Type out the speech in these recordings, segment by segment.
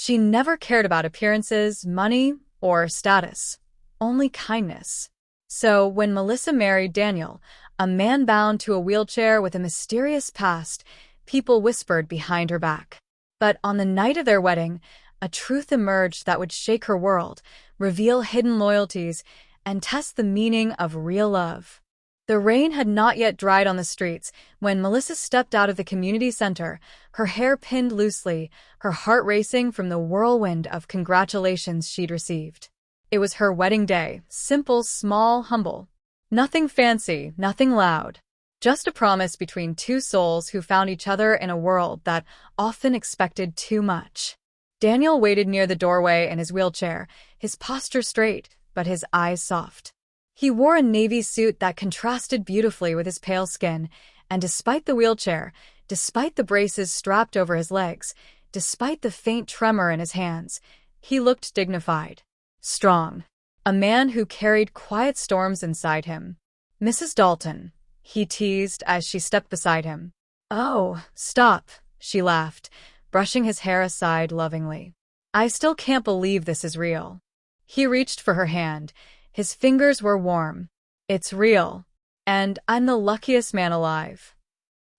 She never cared about appearances, money, or status. Only kindness. So, when Melissa married Daniel, a man bound to a wheelchair with a mysterious past, people whispered behind her back. But on the night of their wedding, a truth emerged that would shake her world, reveal hidden loyalties, and test the meaning of real love. The rain had not yet dried on the streets when Melissa stepped out of the community center, her hair pinned loosely, her heart racing from the whirlwind of congratulations she'd received. It was her wedding day, simple, small, humble. Nothing fancy, nothing loud. Just a promise between two souls who found each other in a world that often expected too much. Daniel waited near the doorway in his wheelchair, his posture straight, but his eyes soft. He wore a navy suit that contrasted beautifully with his pale skin, and despite the wheelchair, despite the braces strapped over his legs, despite the faint tremor in his hands, he looked dignified. Strong. A man who carried quiet storms inside him. "Mrs. Dalton," he teased as she stepped beside him. "Oh, stop," she laughed, brushing his hair aside lovingly. "I still can't believe this is real." He reached for her hand. His fingers were warm. "It's real. And I'm the luckiest man alive."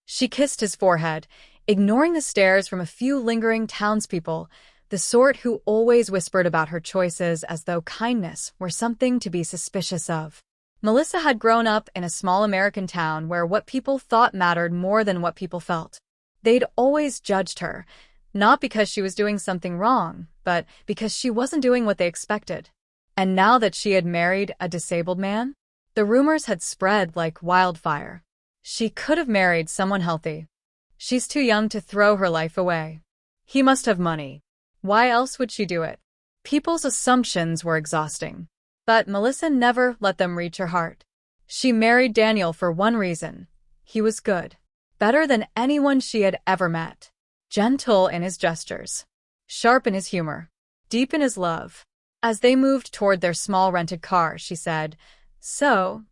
She kissed his forehead, ignoring the stares from a few lingering townspeople, the sort who always whispered about her choices as though kindness were something to be suspicious of. Melissa had grown up in a small American town where what people thought mattered more than what people felt. They'd always judged her, not because she was doing something wrong, but because she wasn't doing what they expected. And now that she had married a disabled man, the rumors had spread like wildfire. She could have married someone healthy. She's too young to throw her life away. He must have money. Why else would she do it? People's assumptions were exhausting. But Melissa never let them reach her heart. She married Daniel for one reason. He was good. Better than anyone she had ever met. Gentle in his gestures. Sharp in his humor. Deep in his love. As they moved toward their small rented car, she said, "So,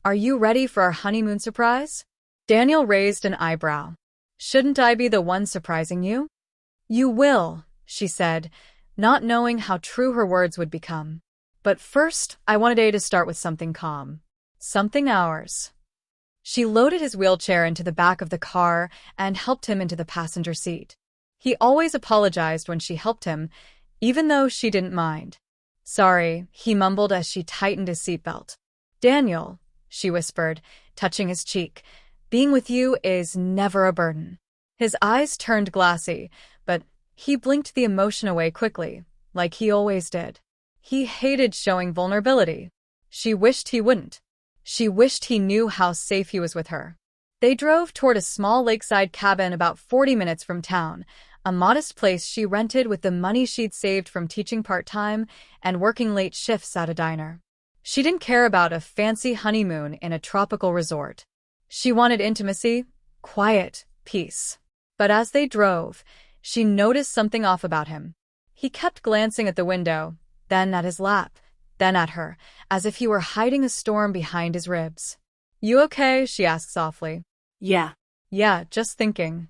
are you ready for our honeymoon surprise?" Daniel raised an eyebrow. "Shouldn't I be the one surprising you?" "You will," she said, not knowing how true her words would become. "But first, I want a day to start with something calm. Something ours." She loaded his wheelchair into the back of the car and helped him into the passenger seat. He always apologized when she helped him, even though she didn't mind. "Sorry," he mumbled as she tightened his seatbelt. "Daniel," she whispered, touching his cheek, "being with you is never a burden." His eyes turned glassy, but he blinked the emotion away quickly, like he always did. He hated showing vulnerability. She wished he wouldn't. She wished he knew how safe he was with her. They drove toward a small lakeside cabin about 40 minutes from town, a modest place she rented with the money she'd saved from teaching part-time and working late shifts at a diner. She didn't care about a fancy honeymoon in a tropical resort. She wanted intimacy, quiet, peace. But as they drove, she noticed something off about him. He kept glancing at the window, then at his lap, then at her, as if he were hiding a storm behind his ribs. "You okay?" she asked softly. Yeah. "Yeah, just thinking."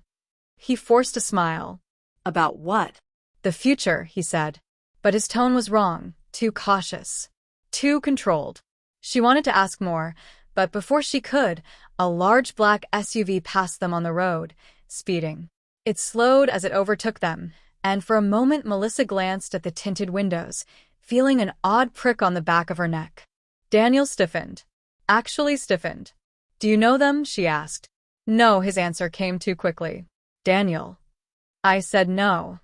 He forced a smile. About what? "The future," he said. But his tone was wrong, too cautious, too controlled. She wanted to ask more, but before she could, a large black SUV passed them on the road, speeding. It slowed as it overtook them, and for a moment Melissa glanced at the tinted windows, feeling an odd prick on the back of her neck. Daniel stiffened. Actually stiffened. "Do you know them?" she asked. "No," his answer came too quickly. "Daniel." I said no.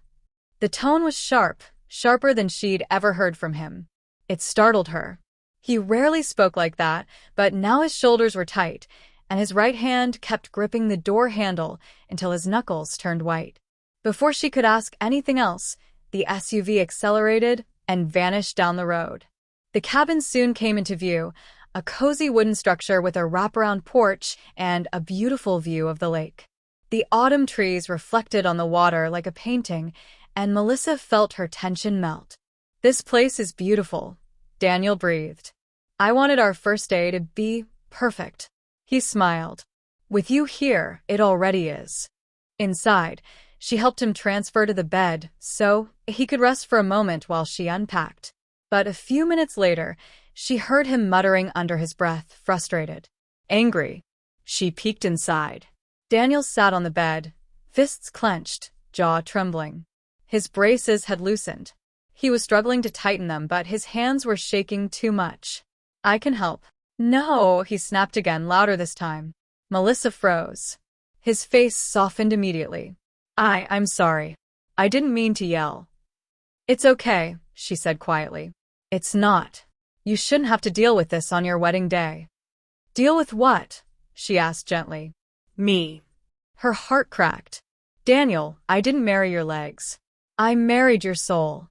The tone was sharp, sharper than she'd ever heard from him. It startled her. He rarely spoke like that, but now his shoulders were tight, and his right hand kept gripping the door handle until his knuckles turned white. Before she could ask anything else, the SUV accelerated and vanished down the road. The cabin soon came into view, a cozy wooden structure with a wraparound porch and a beautiful view of the lake. The autumn trees reflected on the water like a painting, and Melissa felt her tension melt. "This place is beautiful," Daniel breathed. "I wanted our first day to be perfect." He smiled. "With you here, it already is." Inside, She helped him transfer to the bed so he could rest for a moment while she unpacked. But a few minutes later, she heard him muttering under his breath, frustrated. Angry. She peeked inside. Daniel sat on the bed, fists clenched, jaw trembling. His braces had loosened. He was struggling to tighten them, but his hands were shaking too much. I can help. No, he snapped again, louder this time. Melissa froze. His face softened immediately. I'm sorry. I didn't mean to yell. It's okay, she said quietly. It's not. You shouldn't have to deal with this on your wedding day. Deal with what? She asked gently. Me. Her heart cracked. Daniel, I didn't marry your legs. I married your soul.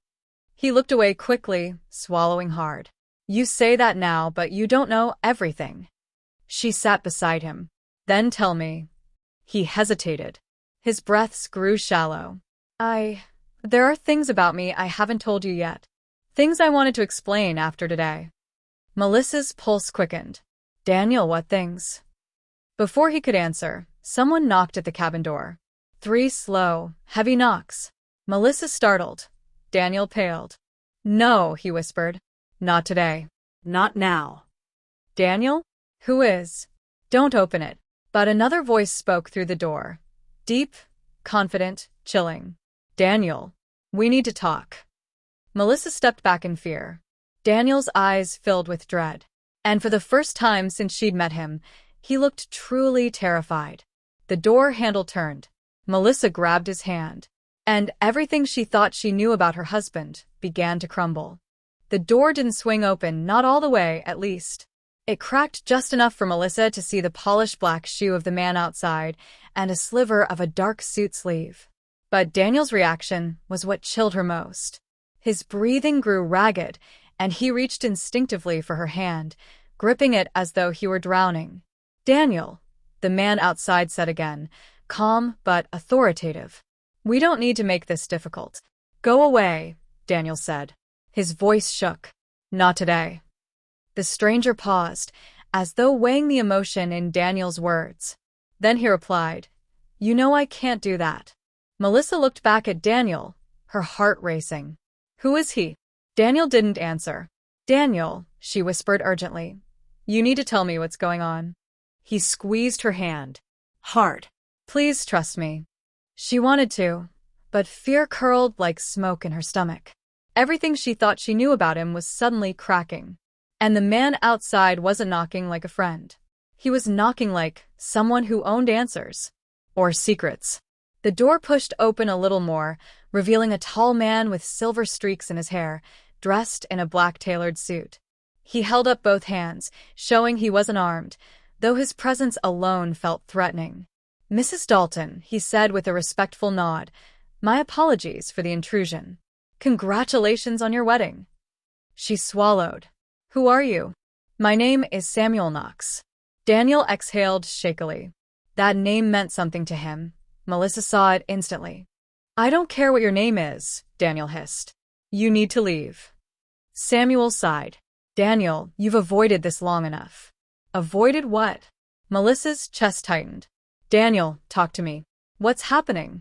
He looked away quickly, swallowing hard. You say that now, but you don't know everything. She sat beside him. Then tell me. He hesitated. His breaths grew shallow. There are things about me I haven't told you yet. Things I wanted to explain after today. Melissa's pulse quickened. Daniel, what things? Before he could answer, someone knocked at the cabin door. 3 slow, heavy knocks. Melissa startled. Daniel paled. No, he whispered. Not today. Not now. Daniel? Who is? Don't open it. But another voice spoke through the door. Deep, confident, chilling. Daniel, we need to talk. Melissa stepped back in fear. Daniel's eyes filled with dread. And for the first time since she'd met him, he looked truly terrified. The door handle turned. Melissa grabbed his hand. And everything she thought she knew about her husband began to crumble. The door didn't swing open, not all the way, at least. It cracked just enough for Melissa to see the polished black shoe of the man outside and a sliver of a dark suit sleeve. But Daniel's reaction was what chilled her most. His breathing grew ragged, and he reached instinctively for her hand, gripping it as though he were drowning. Daniel, the man outside said again, calm but authoritative. We don't need to make this difficult. Go away, Daniel said. His voice shook. Not today. The stranger paused, as though weighing the emotion in Daniel's words. Then he replied, You know I can't do that. Melissa looked back at Daniel, her heart racing. Who is he? Daniel didn't answer. Daniel, she whispered urgently. You need to tell me what's going on. He squeezed her hand. Hard. Please trust me. She wanted to, but fear curled like smoke in her stomach. Everything she thought she knew about him was suddenly cracking. And the man outside wasn't knocking like a friend. He was knocking like someone who owned answers. Or secrets. The door pushed open a little more, revealing a tall man with silver streaks in his hair, dressed in a black tailored suit. He held up both hands, showing he wasn't armed, though his presence alone felt threatening. Mrs. Dalton, he said with a respectful nod, my apologies for the intrusion. Congratulations on your wedding. She swallowed. Who are you? My name is Samuel Knox. Daniel exhaled shakily. That name meant something to him. Melissa saw it instantly. I don't care what your name is, Daniel hissed. You need to leave. Samuel sighed. Daniel, you've avoided this long enough. Avoided what? Melissa's chest tightened. Daniel, talk to me. What's happening?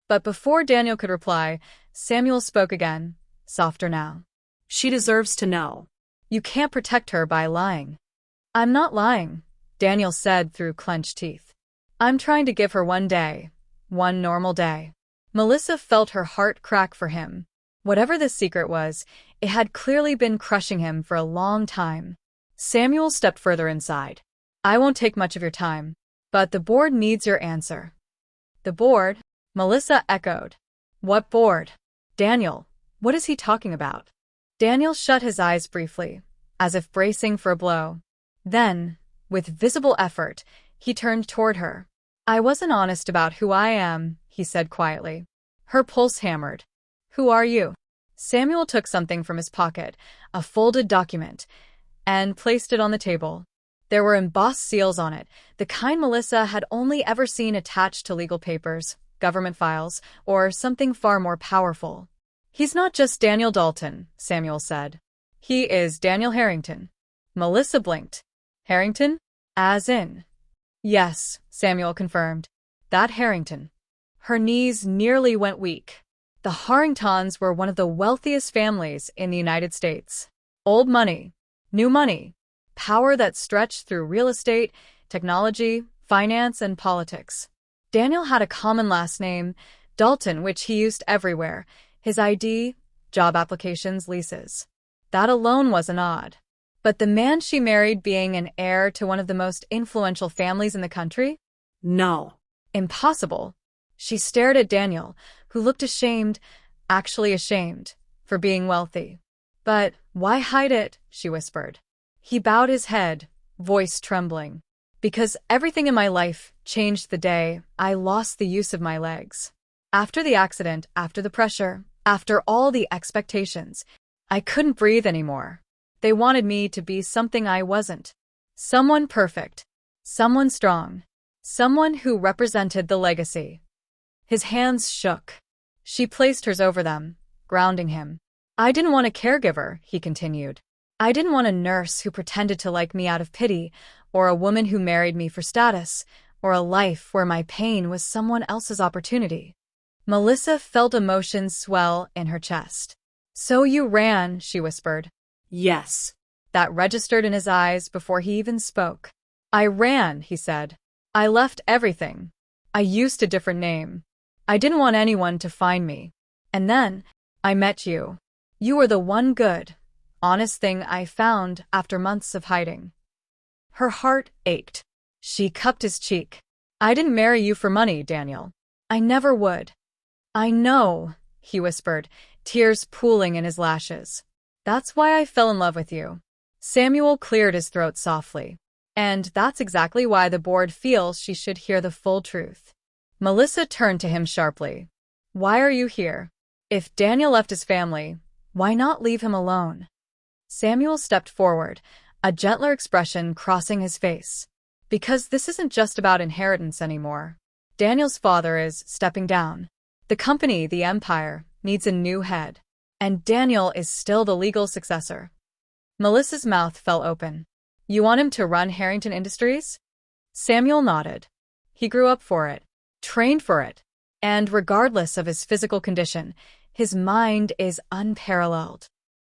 But before Daniel could reply, Samuel spoke again, softer now. She deserves to know. You can't protect her by lying. I'm not lying, Daniel said through clenched teeth. I'm trying to give her one day, one normal day. Melissa felt her heart crack for him. Whatever this secret was, it had clearly been crushing him for a long time. Samuel stepped further inside. I won't take much of your time, but the board needs your answer. The board? Melissa echoed. What board? Daniel, what is he talking about? Daniel shut his eyes briefly, as if bracing for a blow. Then, with visible effort, he turned toward her. I wasn't honest about who I am, he said quietly. Her pulse hammered. Who are you? Samuel took something from his pocket, a folded document, and placed it on the table. There were embossed seals on it, the kind Melissa had only ever seen attached to legal papers, government files, or something far more powerful. He's not just Daniel Dalton, Samuel said. He is Daniel Harrington. Melissa blinked. Harrington? As in? Yes, Samuel confirmed. That Harrington. Her knees nearly went weak. The Harringtons were one of the wealthiest families in the United States. Old money, new money, power that stretched through real estate, technology, finance, and politics. Daniel had a common last name, Dalton, which he used everywhere. His ID, job applications, leases. That alone wasn't odd. But the man she married being an heir to one of the most influential families in the country? No. Impossible. She stared at Daniel, who looked ashamed, actually ashamed, for being wealthy. But why hide it? She whispered. He bowed his head, voice trembling. Because everything in my life changed the day I lost the use of my legs. After the accident, after the pressure, after all the expectations, I couldn't breathe anymore. They wanted me to be something I wasn't. Someone perfect. Someone strong. Someone who represented the legacy. His hands shook. She placed hers over them, grounding him. I didn't want a caregiver, he continued. I didn't want a nurse who pretended to like me out of pity, or a woman who married me for status, or a life where my pain was someone else's opportunity. Melissa felt emotions swell in her chest. So you ran, she whispered. Yes. That registered in his eyes before he even spoke. I ran, he said. I left everything. I used a different name. I didn't want anyone to find me. And then, I met you. You were the one good, honest thing I found after months of hiding. Her heart ached. She cupped his cheek. I didn't marry you for money, Daniel. I never would. I know, he whispered, tears pooling in his lashes. That's why I fell in love with you. Samuel cleared his throat softly. And that's exactly why the board feels she should hear the full truth. Melissa turned to him sharply. Why are you here? If Daniel left his family, why not leave him alone? Samuel stepped forward, a gentler expression crossing his face. Because this isn't just about inheritance anymore. Daniel's father is stepping down. The company, the empire, needs a new head. And Daniel is still the legal successor. Melissa's mouth fell open. You want him to run Harrington Industries? Samuel nodded. He grew up for it, trained for it, and regardless of his physical condition, his mind is unparalleled.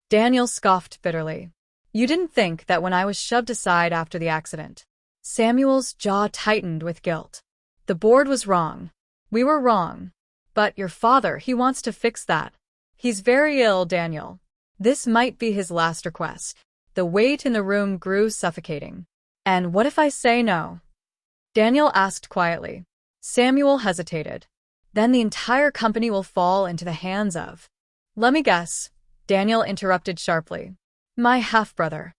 Daniel scoffed bitterly. You didn't think that when I was shoved aside after the accident. Samuel's jaw tightened with guilt. The board was wrong. We were wrong. But your father, he wants to fix that. He's very ill, Daniel. This might be his last request. The weight in the room grew suffocating. And what if I say no? Daniel asked quietly. Samuel hesitated. Then the entire company will fall into the hands of. Let me guess, Daniel interrupted sharply. My half-brother.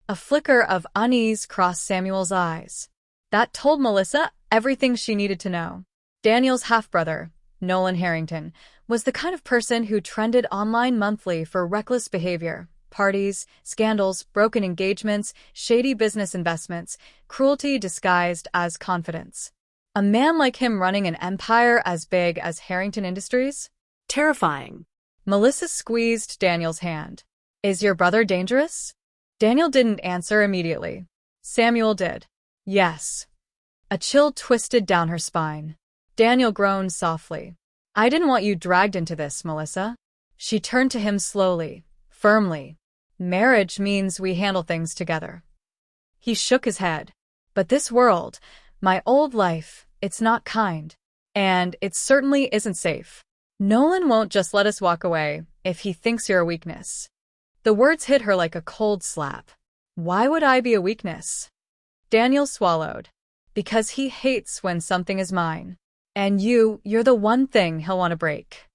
A flicker of unease crossed Samuel's eyes. That told Melissa everything she needed to know. Daniel's half-brother, Nolan Harrington, was the kind of person who trended online monthly for reckless behavior, parties, scandals, broken engagements, shady business investments, cruelty disguised as confidence. A man like him running an empire as big as Harrington Industries? Terrifying. Melissa squeezed Daniel's hand. Is your brother dangerous? Daniel didn't answer immediately. Samuel did. Yes. A chill twisted down her spine. Daniel groaned softly. I didn't want you dragged into this, Melissa. She turned to him slowly, firmly. Marriage means we handle things together. He shook his head. But this world, my old life, it's not kind. And it certainly isn't safe. Nolan won't just let us walk away if he thinks you're a weakness. The words hit her like a cold slap. Why would I be a weakness? Daniel swallowed. Because he hates when something is mine. And you're the one thing he'll want to break.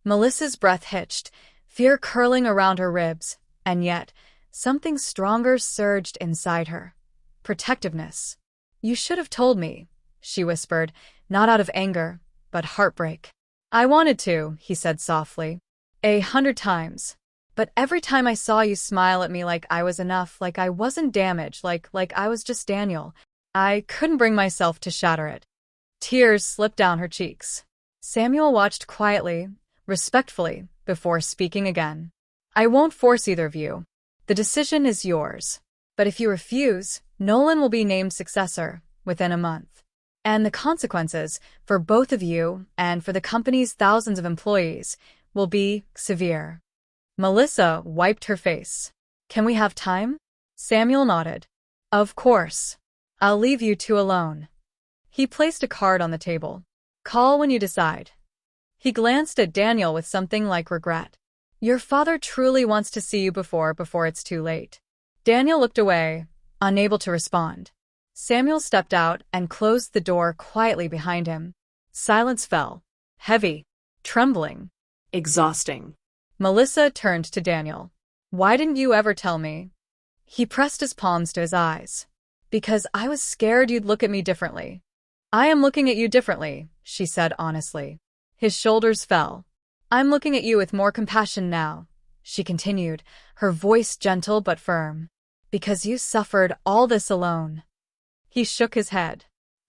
Melissa's breath hitched, fear curling around her ribs, and yet, something stronger surged inside her. Protectiveness. You should have told me, she whispered, not out of anger, but heartbreak. I wanted to, he said softly. 100 times. But every time I saw you smile at me like I was enough, like I wasn't damaged, like I was just Daniel, I couldn't bring myself to shatter it. Tears slipped down her cheeks. Samuel watched quietly, respectfully, before speaking again. I won't force either of you. The decision is yours. But if you refuse, Nolan will be named successor within a month. And the consequences for both of you and for the company's thousands of employees will be severe. Melissa wiped her face. Can we have time? Samuel nodded. Of course. I'll leave you two alone. He placed a card on the table. Call when you decide. He glanced at Daniel with something like regret. Your father truly wants to see you before it's too late. Daniel looked away, unable to respond. Samuel stepped out and closed the door quietly behind him. Silence fell. Heavy. Trembling. Exhausting. Melissa turned to Daniel. Why didn't you ever tell me? He pressed his palms to his eyes. Because I was scared you'd look at me differently. I am looking at you differently, she said honestly. His shoulders fell. I'm looking at you with more compassion now, she continued, her voice gentle but firm. Because you suffered all this alone. He shook his head.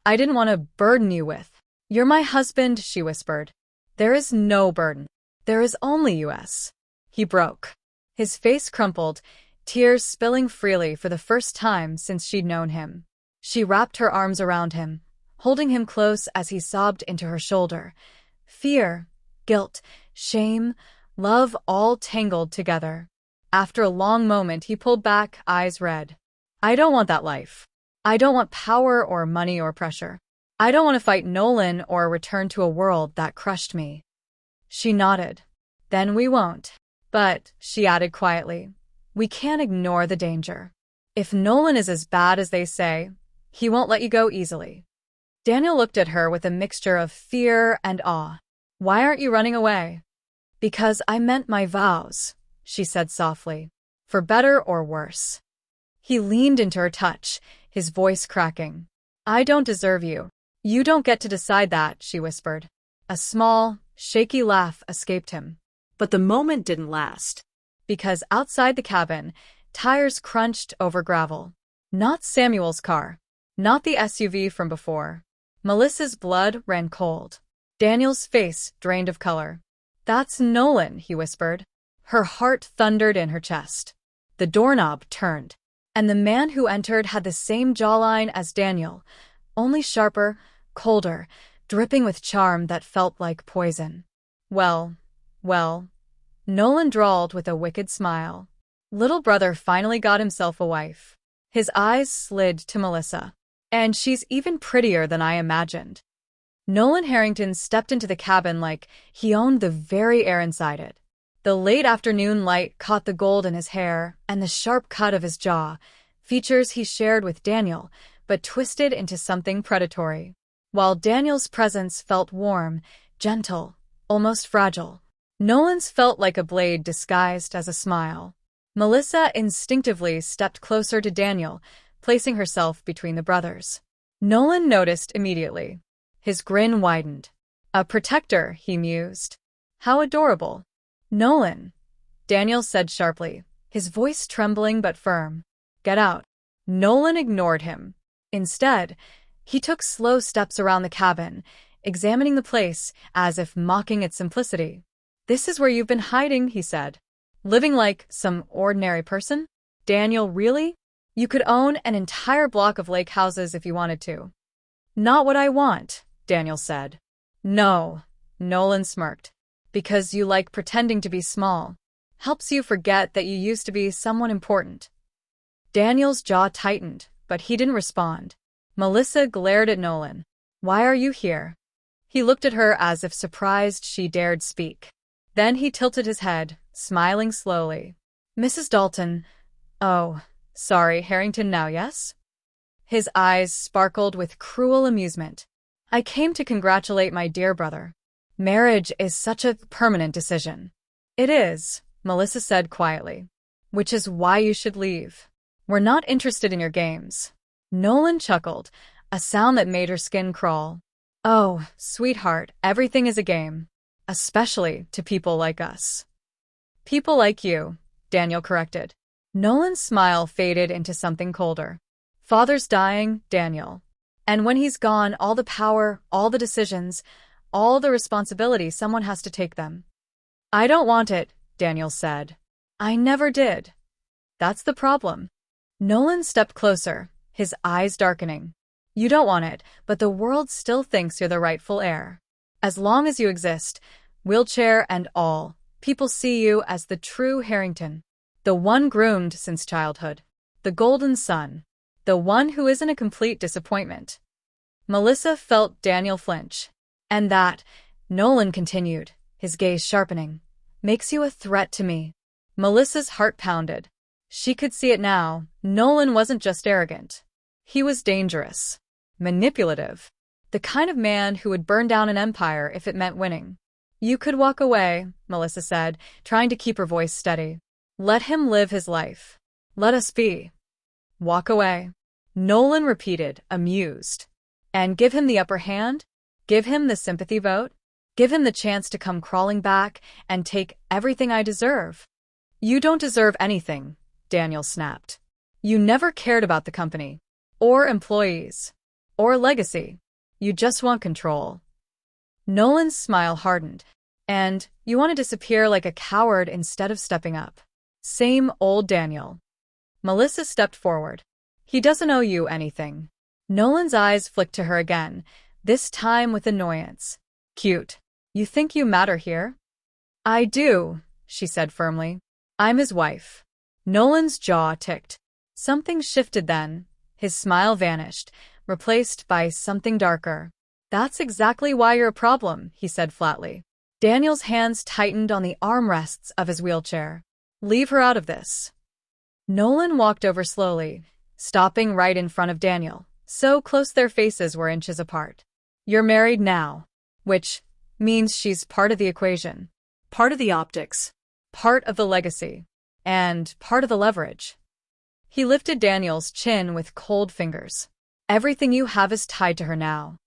I didn't want to burden you with. You're my husband, she whispered. There is no burden. There is only us. He broke. His face crumpled, tears spilling freely for the first time since she'd known him. She wrapped her arms around him, holding him close as he sobbed into her shoulder. Fear, guilt, shame, love all tangled together. After a long moment, he pulled back, eyes red. I don't want that life. I don't want power or money or pressure. I don't want to fight Nolan or return to a world that crushed me. She nodded. Then we won't. But, she added quietly, we can't ignore the danger. If Nolan is as bad as they say, he won't let you go easily. Daniel looked at her with a mixture of fear and awe. Why aren't you running away? Because I meant my vows, she said softly. For better or worse. He leaned into her touch, his voice cracking. I don't deserve you. You don't get to decide that, she whispered. A small, shaky laugh escaped him. But the moment didn't last. Because outside the cabin, tires crunched over gravel. Not Samuel's car. Not the SUV from before. Melissa's blood ran cold. Daniel's face drained of color. That's Nolan, he whispered. Her heart thundered in her chest. The doorknob turned, and the man who entered had the same jawline as Daniel, only sharper, colder, dripping with charm that felt like poison. Well, Nolan drawled with a wicked smile. Little brother finally got himself a wife. His eyes slid to Melissa. And she's even prettier than I imagined. Nolan Harrington stepped into the cabin like he owned the very air inside it. The late afternoon light caught the gold in his hair and the sharp cut of his jaw, features he shared with Daniel, but twisted into something predatory. While Daniel's presence felt warm, gentle, almost fragile, Nolan's felt like a blade disguised as a smile. Melissa instinctively stepped closer to Daniel, placing herself between the brothers. Nolan noticed immediately. His grin widened. A protector, he mused. How adorable. Nolan, Daniel said sharply, his voice trembling but firm. Get out. Nolan ignored him. Instead, he took slow steps around the cabin, examining the place as if mocking its simplicity. This is where you've been hiding, he said. Living like some ordinary person? Daniel, really? You could own an entire block of lake houses if you wanted to. Not what I want, Daniel said. No, Nolan smirked. Because you like pretending to be small. Helps you forget that you used to be someone important. Daniel's jaw tightened, but he didn't respond. Melissa glared at Nolan. Why are you here? He looked at her as if surprised she dared speak. Then he tilted his head, smiling slowly. Mrs. Dalton. Oh, sorry, Harrington now, yes? His eyes sparkled with cruel amusement. I came to congratulate my dear brother. Marriage is such a permanent decision. It is, Melissa said quietly. Which is why you should leave. We're not interested in your games. Nolan chuckled, a sound that made her skin crawl. Oh, sweetheart, everything is a game. Especially to people like us. People like you, Daniel corrected. Nolan's smile faded into something colder. Father's dying, Daniel. And when he's gone, all the power, all the decisions, all the responsibility, someone has to take them. I don't want it, Daniel said. I never did. That's the problem. Nolan stepped closer, his eyes darkening. You don't want it, but the world still thinks you're the rightful heir. As long as you exist, wheelchair and all, people see you as the true Harrington. The one groomed since childhood. The golden son. The one who isn't a complete disappointment. Melissa felt Daniel flinch. And that, Nolan continued, his gaze sharpening, makes you a threat to me. Melissa's heart pounded. She could see it now. Nolan wasn't just arrogant. He was dangerous. Manipulative. The kind of man who would burn down an empire if it meant winning. You could walk away, Melissa said, trying to keep her voice steady. Let him live his life. Let us be. Walk away. Nolan repeated, amused. And give him the upper hand? Give him the sympathy vote? Give him the chance to come crawling back and take everything I deserve? You don't deserve anything, Daniel snapped. You never cared about the company, or employees, or legacy. You just want control. Nolan's smile hardened. And you want to disappear like a coward instead of stepping up. Same old Daniel. Melissa stepped forward. He doesn't owe you anything. Nolan's eyes flicked to her again, this time with annoyance. Cute. You think you matter here? I do, she said firmly. I'm his wife. Nolan's jaw ticked. Something shifted then. His smile vanished, replaced by something darker. That's exactly why you're a problem, he said flatly. Daniel's hands tightened on the armrests of his wheelchair. Leave her out of this. Nolan walked over slowly, stopping right in front of Daniel, so close their faces were inches apart. You're married now, which means she's part of the equation, Part of the optics. part of the legacy, and part of the leverage. He lifted Daniel's chin with cold fingers. Everything you have is tied to her now.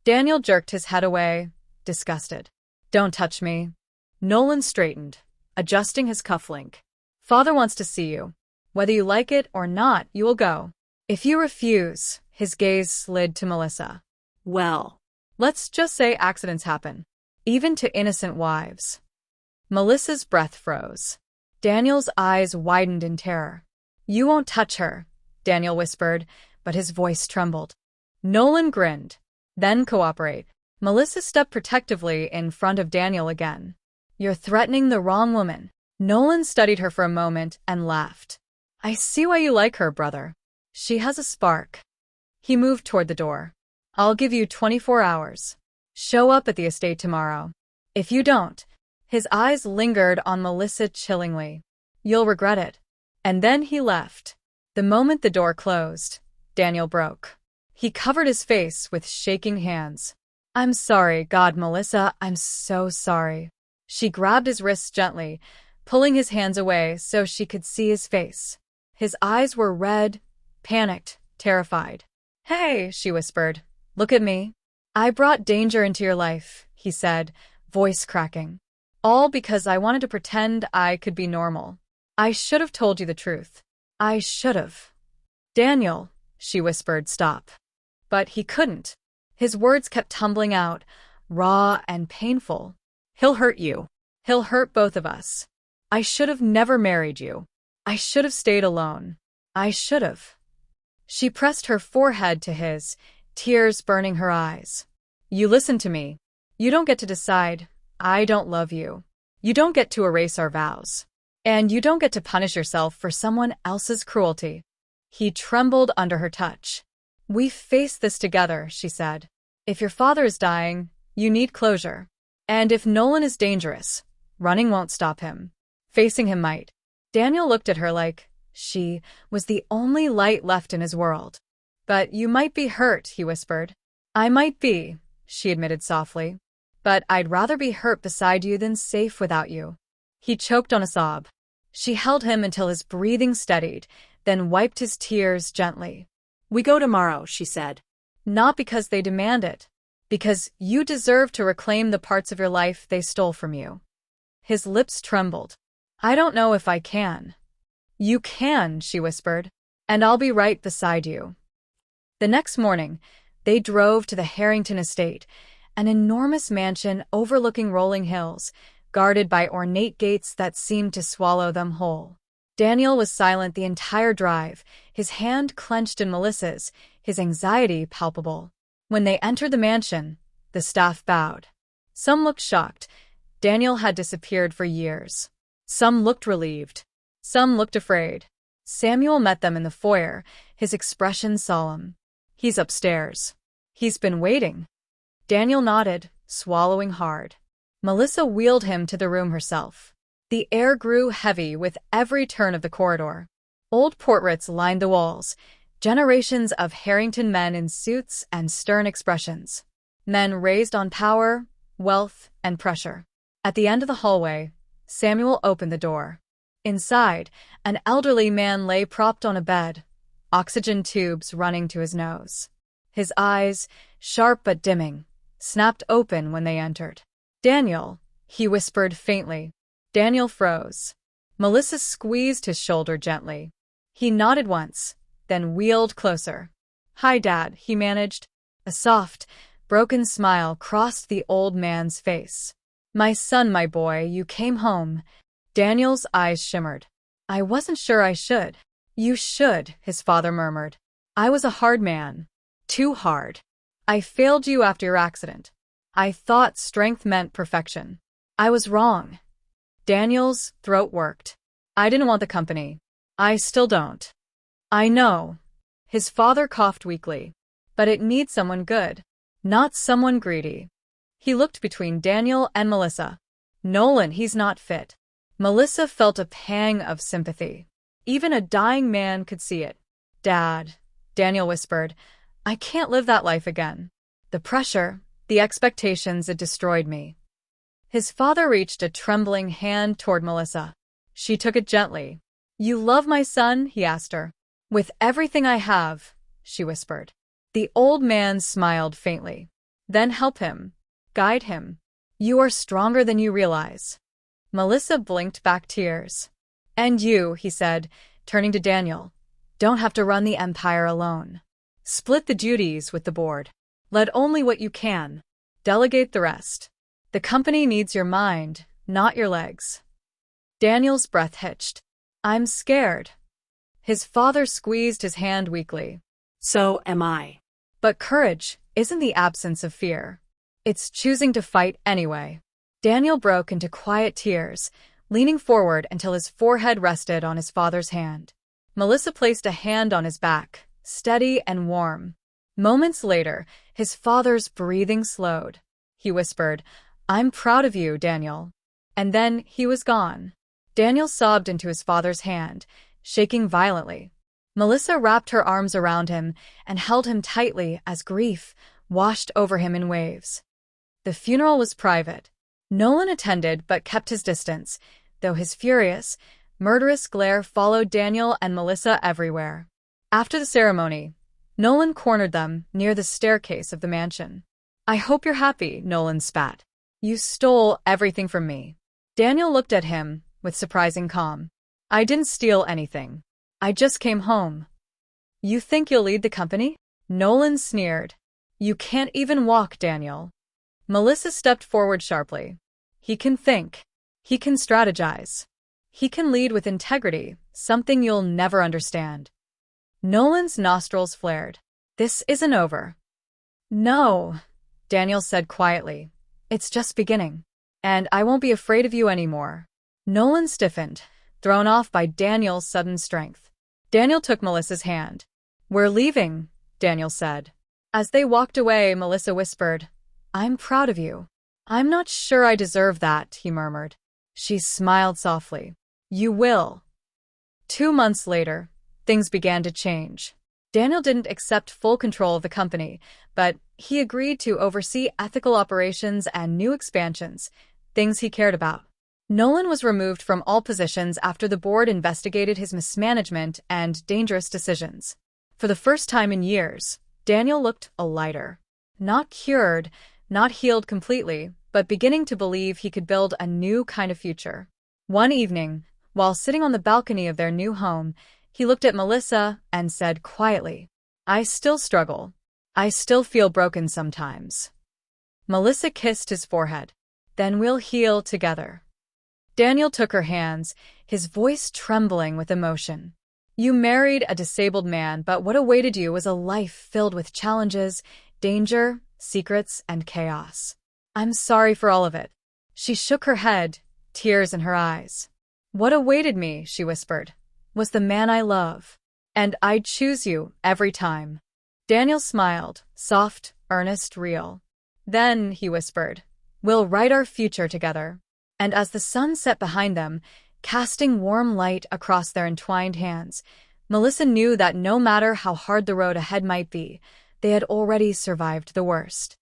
Daniel jerked his head away, disgusted. Don't touch me. Nolan straightened, adjusting his cufflink. Father wants to see you. Whether you like it or not, you will go. If you refuse, his gaze slid to Melissa. Well, Let's just say accidents happen, even to innocent wives. Melissa's breath froze. Daniel's eyes widened in terror. You won't touch her, Daniel whispered, but his voice trembled. Nolan grinned. Then cooperate. Melissa stepped protectively in front of Daniel again. You're threatening the wrong woman. Nolan studied her for a moment and laughed. I see why you like her, brother. She has a spark. He moved toward the door. I'll give you 24 hours. Show up at the estate tomorrow. If you don't, his eyes lingered on Melissa chillingly. You'll regret it. And then he left. The moment the door closed, Daniel broke. He covered his face with shaking hands. I'm sorry, God, Melissa, I'm so sorry. She grabbed his wrists gently, pulling his hands away so she could see his face. His eyes were red, panicked, terrified. Hey, she whispered. Look at me. I brought danger into your life, he said, voice cracking. All because I wanted to pretend I could be normal. I should have told you the truth. I should have. Daniel, she whispered, stop. But he couldn't. His words kept tumbling out, raw and painful. He'll hurt you. He'll hurt both of us. I should have never married you. I should have stayed alone. I should have. She pressed her forehead to his, tears burning her eyes. You listen to me. You don't get to decide. I don't love you. You don't get to erase our vows. And you don't get to punish yourself for someone else's cruelty. He trembled under her touch. We face this together, she said. If your father is dying, you need closure. And if Nolan is dangerous, running won't stop him. Facing him might. Daniel looked at her like she was the only light left in his world. But you might be hurt, he whispered. I might be, she admitted softly. But I'd rather be hurt beside you than safe without you. He choked on a sob. She held him until his breathing steadied, then wiped his tears gently. we go tomorrow, she said. Not because they demand it. Because you deserve to reclaim the parts of your life they stole from you. His lips trembled. I don't know if I can. You can, she whispered. And I'll be right beside you. The next morning, they drove to the Harrington estate, an enormous mansion overlooking rolling hills, guarded by ornate gates that seemed to swallow them whole. Daniel was silent the entire drive, his hand clenched in Melissa's, his anxiety palpable. When they entered the mansion, the staff bowed. Some looked shocked. Daniel had disappeared for years. Some looked relieved. Some looked afraid. Samuel met them in the foyer, his expression solemn. "He's upstairs. He's been waiting." Daniel nodded, swallowing hard. Melissa wheeled him to the room herself. The air grew heavy with every turn of the corridor. Old portraits lined the walls, generations of Harrington men in suits and stern expressions. Men raised on power, wealth, and pressure. At the end of the hallway, Samuel opened the door. Inside, an elderly man lay propped on a bed, oxygen tubes running to his nose. His eyes, sharp but dimming, snapped open when they entered. "Daniel," he whispered faintly. Daniel froze. Melissa squeezed his shoulder gently. He nodded once, then wheeled closer. "Hi, Dad," he managed. A soft, broken smile crossed the old man's face. "My son, my boy, you came home." Daniel's eyes shimmered. "I wasn't sure I should." "You should," his father murmured. "I was a hard man. Too hard. I failed you after your accident. I thought strength meant perfection. I was wrong." Daniel's throat worked. "I didn't want the company. I still don't." "I know." His father coughed weakly. "But it needs someone good, not someone greedy." He looked between Daniel and Melissa. "Nolan, he's not fit." Melissa felt a pang of sympathy. Even a dying man could see it. "Dad," Daniel whispered, "I can't live that life again. The pressure, the expectations, it destroyed me." His father reached a trembling hand toward Melissa. She took it gently. "You love my son?" he asked her. "With everything I have," she whispered. The old man smiled faintly. "Then help him. Guide him. You are stronger than you realize." Melissa blinked back tears. "And you," he said, turning to Daniel, "don't have to run the empire alone. Split the duties with the board. Lead only what you can. Delegate the rest. The company needs your mind, not your legs." Daniel's breath hitched. "I'm scared." His father squeezed his hand weakly. "So am I." But courage isn't the absence of fear. It's choosing to fight anyway. Daniel broke into quiet tears, leaning forward until his forehead rested on his father's hand. Melissa placed a hand on his back, steady and warm. Moments later, his father's breathing slowed. He whispered, "I'm proud of you, Daniel." And then he was gone. Daniel sobbed into his father's hand, shaking violently. Melissa wrapped her arms around him and held him tightly as grief washed over him in waves. The funeral was private. Nolan attended but kept his distance, though his furious, murderous glare followed Daniel and Melissa everywhere. After the ceremony, Nolan cornered them near the staircase of the mansion. "I hope you're happy," Nolan spat. "You stole everything from me." Daniel looked at him with surprising calm. "I didn't steal anything. I just came home." "You think you'll lead the company?" Nolan sneered. "You can't even walk, Daniel." Melissa stepped forward sharply. "He can think. He can strategize. He can lead with integrity, something you'll never understand." Nolan's nostrils flared. "This isn't over." "No," Daniel said quietly. "It's just beginning. And I won't be afraid of you anymore." Nolan stiffened, thrown off by Daniel's sudden strength. Daniel took Melissa's hand. "We're leaving," Daniel said. As they walked away, Melissa whispered, "I'm proud of you." "I'm not sure I deserve that," he murmured. She smiled softly. "You will." 2 months later, things began to change. Daniel didn't accept full control of the company, but he agreed to oversee ethical operations and new expansions, things he cared about. Nolan was removed from all positions after the board investigated his mismanagement and dangerous decisions. For the first time in years, Daniel looked a lighter. Not cured, not healed completely, but beginning to believe he could build a new kind of future. One evening, while sitting on the balcony of their new home, he looked at Melissa and said quietly, "I still struggle. I still feel broken sometimes." Melissa kissed his forehead. "Then we'll heal together." Daniel took her hands, his voice trembling with emotion. You married a disabled man, but what awaited you was a life filled with challenges, danger, secrets, and chaos. I'm sorry for all of it. She shook her head, tears in her eyes. What awaited me, she whispered, was the man I love. And I'd choose you every time. Daniel smiled, soft, earnest, real. Then, he whispered, we'll write our future together. And as the sun set behind them, casting warm light across their entwined hands, Melissa knew that no matter how hard the road ahead might be, they had already survived the worst.